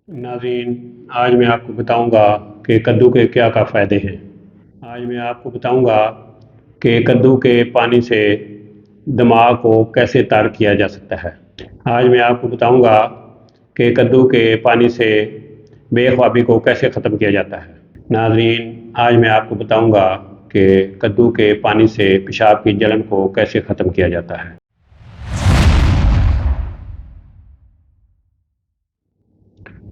नाज़रीन, आज मैं आपको बताऊंगा कि कद्दू के क्या फ़ायदे हैं। आज मैं आपको बताऊंगा कि कद्दू के पानी से दिमाग को कैसे तर किया जा सकता है। आज मैं आपको बताऊंगा कि कद्दू के पानी से बेख्वाबी को कैसे ख़त्म किया जाता है। नाज़रीन, आज मैं आपको बताऊंगा कि कद्दू के पानी से पेशाब की जलन को कैसे ख़त्म किया जाता है।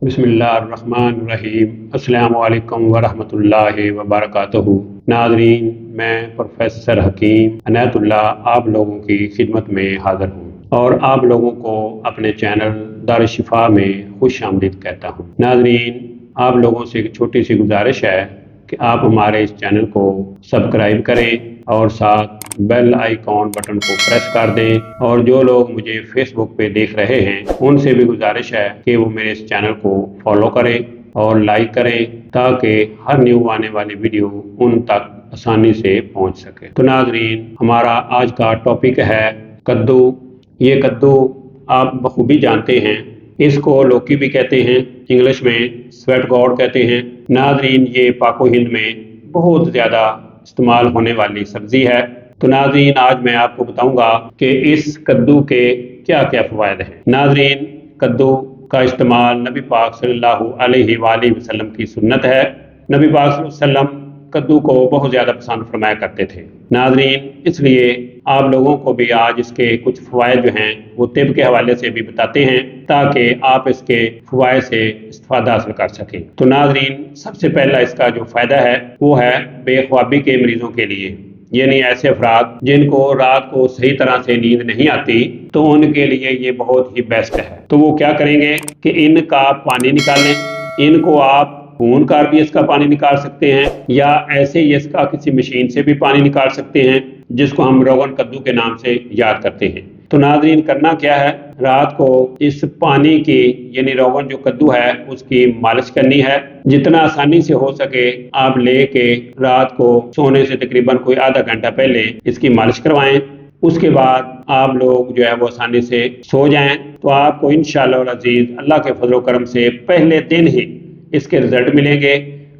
बिस्मिल्लाहिर्रहमानिर्रहीम। अस्सलामु अलैकुम वरहमतुल्लाहि वबरकातुहू। नाज़रीन, मैं प्रोफेसर हकीम अनायतुल्लाह आप लोगों की खिदमत में हाज़िर हूँ और आप लोगों को अपने चैनल दार शिफा में खुश आमदीद कहता हूँ। नाज़रीन, आप लोगों से एक छोटी सी गुजारिश है कि आप हमारे इस चैनल को सब्सक्राइब करें और साथ बेल आइकॉन बटन को प्रेस कर दें। और जो लोग मुझे फेसबुक पे देख रहे हैं उनसे भी गुजारिश है कि वो मेरे इस चैनल को फॉलो करें और लाइक करें ताकि हर न्यू आने वाली वीडियो उन तक आसानी से पहुंच सके। तो नाजरीन, हमारा आज का टॉपिक है कद्दू। ये कद्दू आप बखूबी जानते हैं, इसको लौकी भी कहते हैं, इंग्लिश में स्वेट गॉड कहते हैं। नाजरीन, ये पाको हिंद में बहुत ज़्यादा इस्तेमाल होने वाली सब्जी है। तो नाजरीन, आज मैं आपको बताऊंगा कि इस कद्दू के क्या क्या फ़वाद हैं। नाजरीन, कद्दू का इस्तेमाल नबी पाक सल्लल्लाहु अलैहि वसल्लम की सुन्नत है। नबी पाक सल्लल्लाहु अलैहि वसल्लम कद्दू को बहुत ज़्यादा पसंद फरमाया करते थे। नाजरीन, इसलिए आप लोगों को भी आज इसके कुछ फ़वाद जो हैं वो तिब के हवाले से भी बताते हैं ताकि आप इसके फ़वाद से इस्तेफ़ादा हासिल कर सकें। तो नाजरीन, सबसे पहला इसका जो फ़ायदा है वो है बेख्वाबी के मरीजों के लिए, यानी ऐसे अफराद जिनको रात को सही तरह से नींद नहीं आती, तो उनके लिए ये बहुत ही बेस्ट है। तो वो क्या करेंगे कि इनका पानी निकालें। इनको आप भून कर भी इसका पानी निकाल सकते हैं या ऐसे ही इसका किसी मशीन से भी पानी निकाल सकते हैं, जिसको हम रोगन कद्दू के नाम से याद करते हैं। तो नाजरीन, करना क्या है, रात को इस पानी की यानी रोगन जो कद्दू है उसकी मालिश करनी है। जितना आसानी से हो सके आप लेके रात को सोने से तकरीबन कोई आधा घंटा पहले इसकी मालिश करवाएं। उसके बाद आप लोग जो है वो आसानी से सो जाएं, तो आपको इंशाअल्लाह अज़ीज़ अल्लाह के फजल करम से पहले दिन ही इसके रिजल्ट मिलेंगे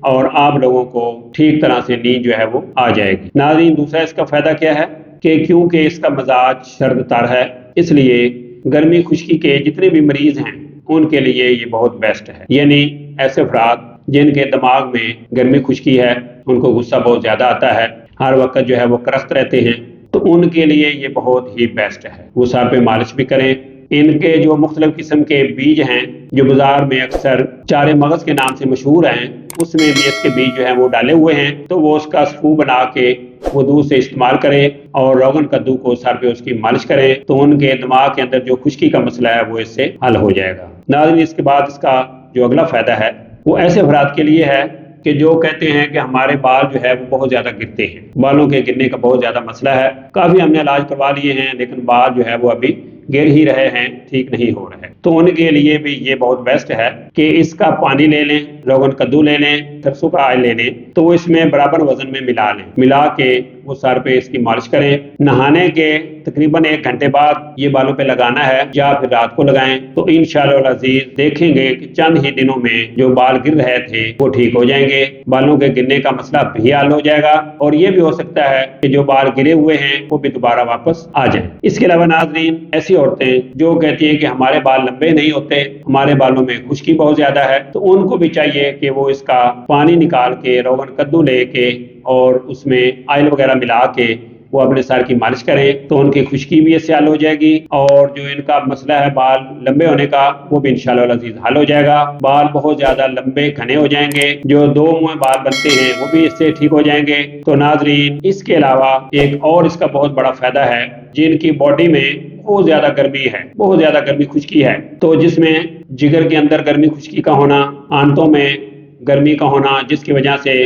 और आप लोगों को ठीक तरह से नींद जो है वो आ जाएगी। नाज़रीन, दूसरा इसका फायदा क्या है कि क्योंकि इसका मजाज शर्द तर है, इसलिए गर्मी खुश्की के जितने भी मरीज हैं उनके लिए ये बहुत बेस्ट है। यानी ऐसे अफराद जिनके दिमाग में गर्मी खुश्की है, उनको गुस्सा बहुत ज़्यादा आता है, हर वक्त जो है वो करख्त रहते हैं, तो उनके लिए ये बहुत ही बेस्ट है। वो सर पे मालिश भी करें। इनके जो मुख्तलिफ किस्म के बीज हैं जो बाजार में अक्सर चारे मगज के नाम से मशहूर हैं, उसमें भी इसके बीज जो हैं वो डाले हुए हैं, तो वो उसका सफू बना के वो दूध से इस्तेमाल करें और रोगन कद्दू को सर पे उसकी मालिश करें, तो उनके दिमाग के अंदर जो खुश्की का मसला है वो इससे हल हो जाएगा। नाज़रीन, इसके बाद इसका जो अगला फायदा है वो ऐसे अफराद के लिए है कि जो कहते हैं कि हमारे बाल जो है वो बहुत ज़्यादा गिरते हैं, बालों के गिरने का बहुत ज़्यादा मसला है, काफ़ी हमने इलाज करवा लिए हैं लेकिन बाल जो है वो अभी गिर ही रहे हैं, ठीक नहीं हो रहे। तो उनके लिए भी ये बहुत बेस्ट है कि इसका पानी ले लें, रोगन कद्दू ले लें, सरसों का ऑयल ले लें, तो वो इसमें बराबर वजन में मिला लें, मिला के वो सर पे इसकी मालिश करें। नहाने के तकरीबन 1 घंटे बाद ये बालों पे लगाना है या फिर रात को लगाएं, तो इंशाअल्लाह अज़ीज़ देखेंगे कि चंद ही दिनों में जो बाल गिर रहे थे वो ठीक हो जाएंगे, बालों के गिरने का मसला भी हल हो जाएगा और ये भी हो सकता है कि जो बाल गिरे हुए हैं वो भी दोबारा वापस आ जाए। इसके अलावा नाज़रीन, ऐसी औरतें जो कहती हैं कि हमारे बाल लंबे नहीं होते, हमारे बालों में खुश्की बहुत ज्यादा है, तो उनको भी चाहिए कि वो इसका पानी निकाल के रोगन कद्दू लेके और उसमें ऑयल वगैरह मिला के वो अपने सर की मालिश करें, तो उनकी खुश्की भी इससे हल हो जाएगी और जो इनका मसला है बाल लंबे होने का वो भी इंशाअल्लाह अज़ीज़ हल हो जाएगा। बाल बहुत ज्यादा लंबे घने हो जाएंगे, जो 2 मुंह बाल बनते हैं वो भी इससे ठीक हो जाएंगे। तो नाजरीन, इसके अलावा एक और इसका बहुत बड़ा फायदा है, जिनकी बॉडी में बहुत ज्यादा गर्मी है, बहुत ज्यादा गर्मी खुश्की है, तो जिसमें जिगर के अंदर गर्मी खुश्की का होना, आंतों में गर्मी का होना, जिसकी वजह से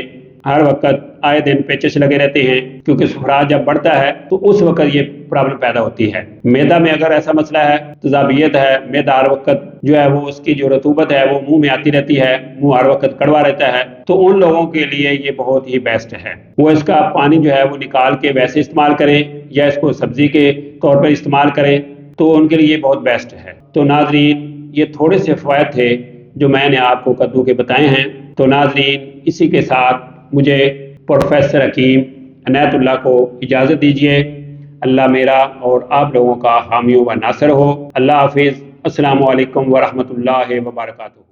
हर वक्त आए दिन पेचिश लगे रहते हैं, क्योंकि सुफराज जब बढ़ता है तो उस वक्त ये प्रॉब्लम पैदा होती है। मैदा में अगर ऐसा मसला है, तजाबियत है, मैदा हर वक्त जो है वो उसकी जो रतूबत है वो मुंह में आती रहती है, मुंह हर वक्त कड़वा रहता है, तो उन लोगों के लिए ये बहुत ही बेस्ट है। वो इसका पानी जो है वो निकाल के वैसे इस्तेमाल करें या इसको सब्जी के तौर पर इस्तेमाल करें, तो उनके लिए बहुत बेस्ट है। तो नाजरीन, ये थोड़े से फ़वाद थे جو میں نے آپ کو کدو کے بتائے ہیں۔ تو ناظرین، اسی کے ساتھ مجھے پروفیسر حکیم عنایت اللہ کو اجازت دیجیے۔ اللہ میرا اور آپ لوگوں کا حامی و ناصر ہو۔ اللہ حافظ۔ السلام علیکم ورحمۃ اللہ وبرکاتہ۔